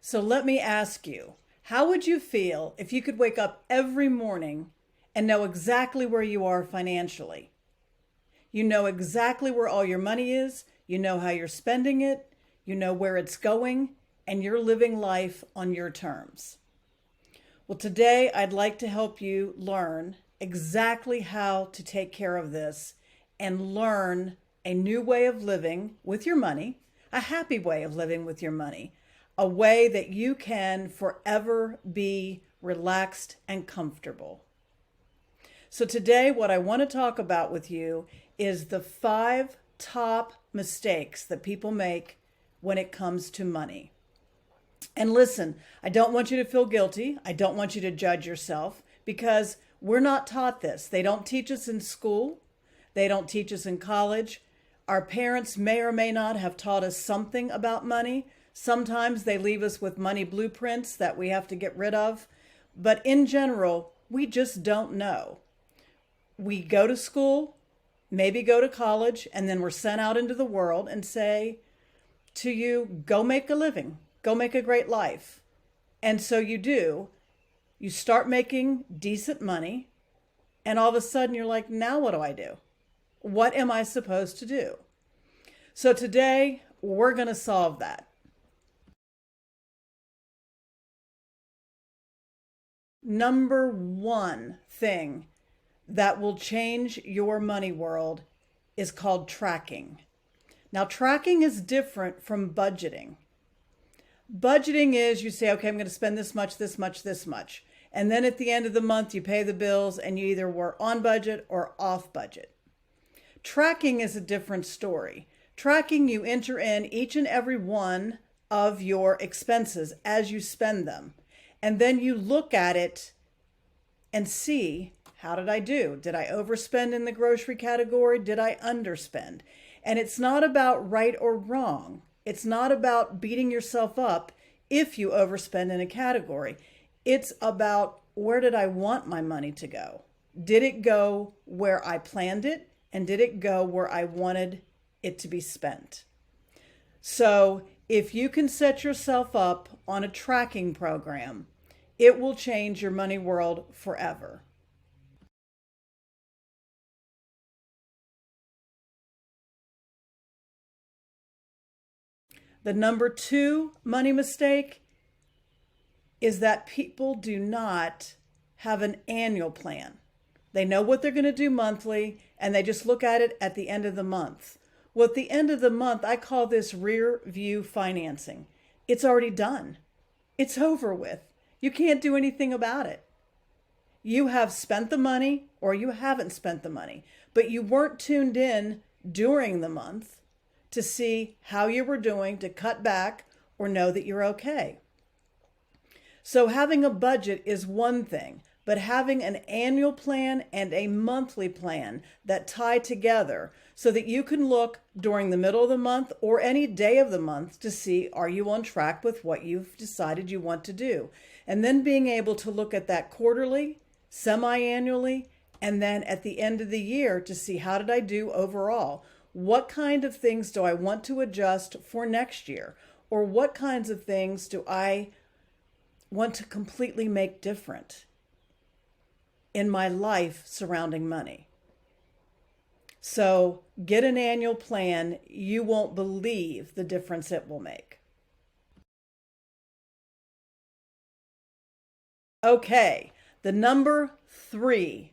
So let me ask you, how would you feel if you could wake up every morning and know exactly where you are financially? You know exactly where all your money is, you know how you're spending it, you know where it's going, and you're living life on your terms. Well, today I'd like to help you learn exactly how to take care of this and learn a new way of living with your money, a happy way of living with your money, a way that you can forever be relaxed and comfortable. So today, what I want to talk about with you is the 5 top mistakes that people make when it comes to money. And listen, I don't want you to feel guilty. I don't want you to judge yourself because we're not taught this. They don't teach us in school. They don't teach us in college. Our parents may or may not have taught us something about money. Sometimes they leave us with money blueprints that we have to get rid of. But in general, we just don't know. We go to school, maybe go to college, and then we're sent out into the world and say to you, go make a living, go make a great life. And so you do. You start making decent money, and all of a sudden you're like, now what do I do? What am I supposed to do? So today we're going to solve that. Number one thing that will change your money world is called tracking. Now, tracking is different from budgeting. Budgeting is you say, okay, I'm going to spend this much, this much, this much. And then at the end of the month, you pay the bills and you either were on budget or off budget. Tracking is a different story. Tracking, you enter in each and every one of your expenses as you spend them. And then you look at it and see, how did I do? Did I overspend in the grocery category? Did I underspend? And it's not about right or wrong. It's not about beating yourself up if you overspend in a category. It's about, where did I want my money to go? Did it go where I planned it? And did it go where I wanted it to be spent? So if you can set yourself up on a tracking program, it will change your money world forever. The number 2 money mistake is that people do not have an annual plan. They know what they're going to do monthly, and they just look at it at the end of the month. Well, at the end of the month, I call this rear view financing. It's already done. It's over with. You can't do anything about it. You have spent the money or you haven't spent the money, but you weren't tuned in during the month to see how you were doing, to cut back or know that you're okay. So having a budget is one thing, but having an annual plan and a monthly plan that tie together so that you can look during the middle of the month or any day of the month to see, are you on track with what you've decided you want to do? And then being able to look at that quarterly, semi-annually, and then at the end of the year to see, how did I do overall? What kind of things do I want to adjust for next year? Or what kinds of things do I want to completely make different in my life surrounding money? So get an annual plan. You won't believe the difference it will make. Okay, the number 3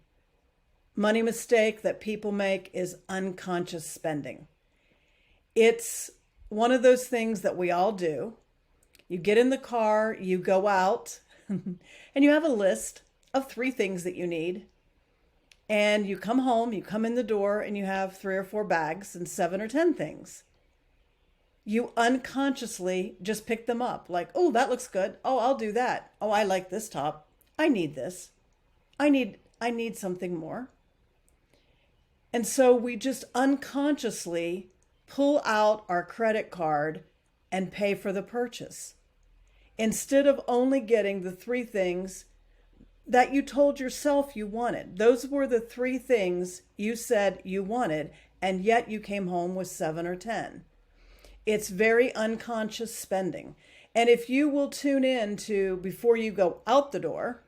money mistake that people make is unconscious spending. It's one of those things that we all do. You get in the car, you go out, and you have a list of 3 things that you need. And you come home, you come in the door, and you have 3 or 4 bags and 7 or 10 things. You unconsciously just pick them up like, oh, that looks good. Oh, I'll do that. Oh, I like this top. I need this. I need something more. And so we just unconsciously pull out our credit card and pay for the purchase, instead of only getting the 3 things that you told yourself you wanted. Those were the 3 things you said you wanted, and yet you came home with 7 or 10. It's very unconscious spending. And if you will tune in to before you go out the door,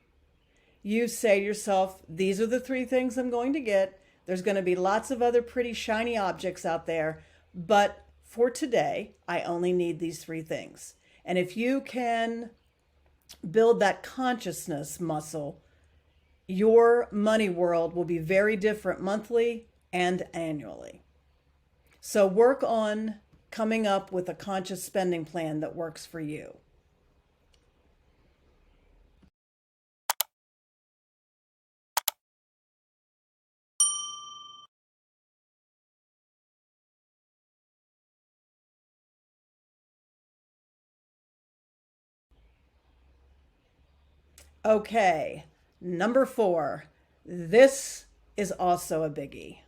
you say to yourself, these are the three things I'm going to get. There's going to be lots of other pretty shiny objects out there, but for today, I only need these three things. And if you can build that consciousness muscle, your money world will be very different monthly and annually. So work on coming up with a conscious spending plan that works for you. Okay, number 4. This is also a biggie.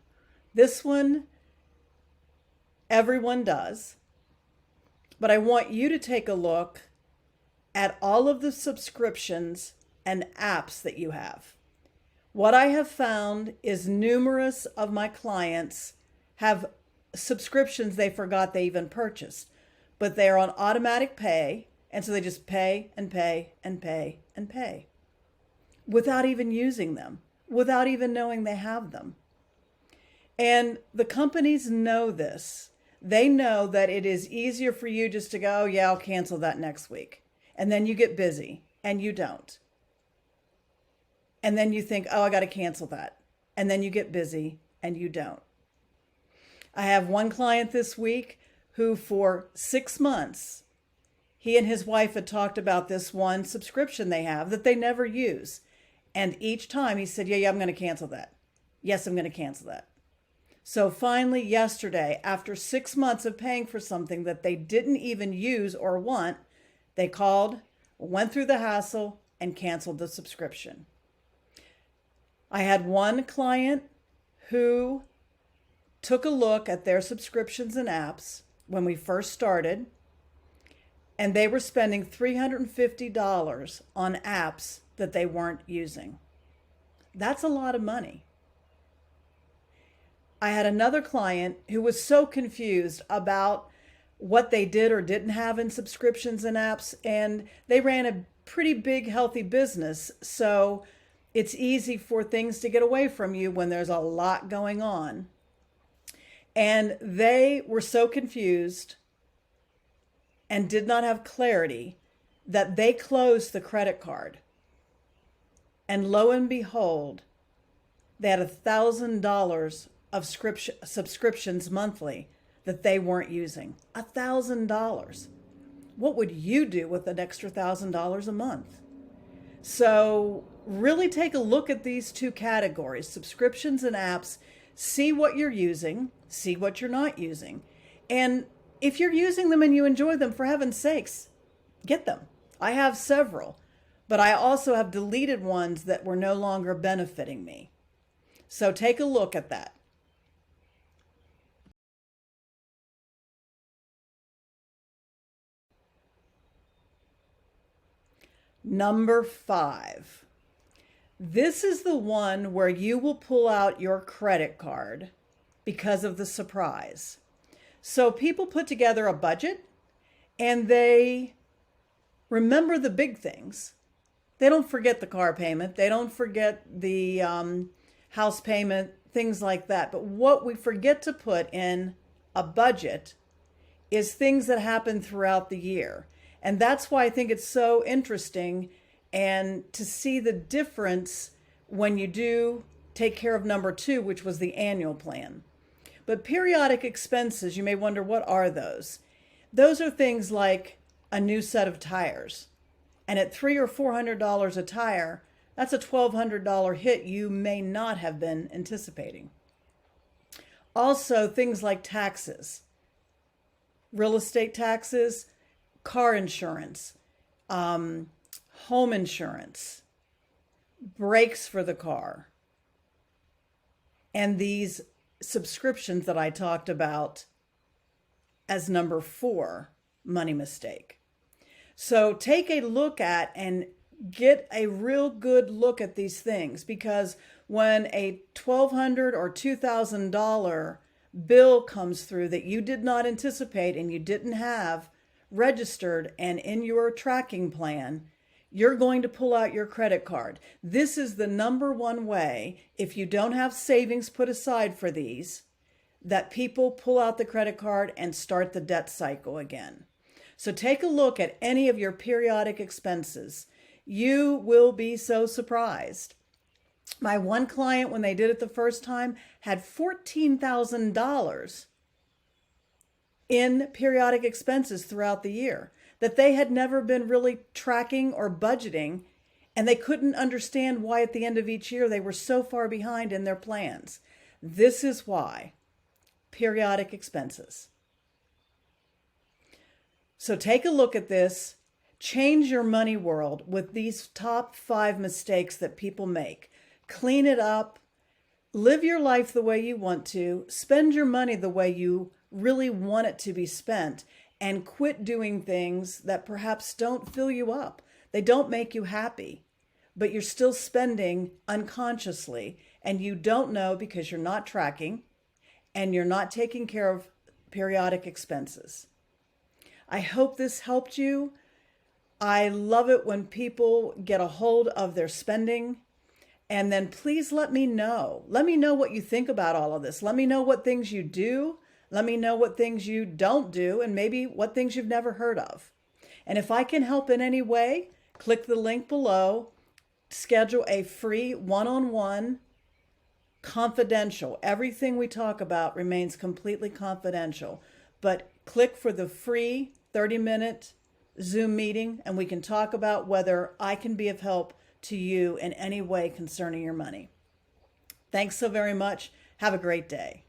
This one everyone does, but I want you to take a look at all of the subscriptions and apps that you have. What I have found is numerous of my clients have subscriptions they forgot they even purchased, but they are on automatic pay, and so they just pay and pay and pay and pay without even using them, without even knowing they have them. And the companies know this. They know that it is easier for you just to go, yeah, I'll cancel that next week. And then you get busy and you don't. And then you think, oh, I got to cancel that. And then you get busy and you don't. I have one client this week who for 6 months, he and his wife had talked about this one subscription they have that they never use. And each time he said, yeah, I'm going to cancel that. Yes, I'm going to cancel that. So finally, yesterday, after 6 months of paying for something that they didn't even use or want, they called, went through the hassle, and canceled the subscription. I had one client who took a look at their subscriptions and apps when we first started, and they were spending $350 on apps that they weren't using. That's a lot of money. I had another client who was so confused about what they did or didn't have in subscriptions and apps, and they ran a pretty big, healthy business. So it's easy for things to get away from you when there's a lot going on. And they were so confused and did not have clarity that they closed the credit card. And lo and behold, they had $1,000 of subscriptions monthly that they weren't using. $1,000. What would you do with an extra $1,000 a month? So really take a look at these two categories, subscriptions and apps. See what you're using, see what you're not using. And if you're using them and you enjoy them, for heaven's sakes, get them. I have several, but I also have deleted ones that were no longer benefiting me. So take a look at that. Number 5. This is the one where you will pull out your credit card because of the surprise. So people put together a budget and they remember the big things. They don't forget the car payment. They don't forget the house payment, things like that. But what we forget to put in a budget is things that happen throughout the year. And that's why I think it's so interesting and to see the difference when you do take care of number 2, which was the annual plan. But periodic expenses, you may wonder, what are those? Those are things like a new set of tires. And at $300 or $400 a tire, that's a $1,200 hit you may not have been anticipating. Also, things like taxes, real estate taxes, car insurance, home insurance, brakes for the car, and these subscriptions that I talked about as number 4, money mistake. So take a look at and get a real good look at these things, because when a $1,200 or $2,000 bill comes through that you did not anticipate and you didn't have registered and in your tracking plan, you're going to pull out your credit card. This is the number one way, if you don't have savings put aside for these, that people pull out the credit card and start the debt cycle again. So take a look at any of your periodic expenses. You will be so surprised. My one client, when they did it the first time, had $14,000 in periodic expenses throughout the year that they had never been really tracking or budgeting, and they couldn't understand why at the end of each year they were so far behind in their plans. This is why. Periodic expenses. So take a look at this. Change your money world with these top 5 mistakes that people make. Clean it up. Live your life the way you want to. Spend your money the way you really want it to be spent. And quit doing things that perhaps don't fill you up. They don't make you happy, but you're still spending unconsciously, and you don't know because you're not tracking and you're not taking care of periodic expenses. I hope this helped you. I love it when people get a hold of their spending. And then please let me know. Let me know what you think about all of this. Let me know what things you do. Let me know what things you don't do, and maybe what things you've never heard of. And if I can help in any way, click the link below. Schedule a free one-on-one, confidential. Everything we talk about remains completely confidential. But click for the free 30-minute Zoom meeting, and we can talk about whether I can be of help to you in any way concerning your money. Thanks so very much. Have a great day.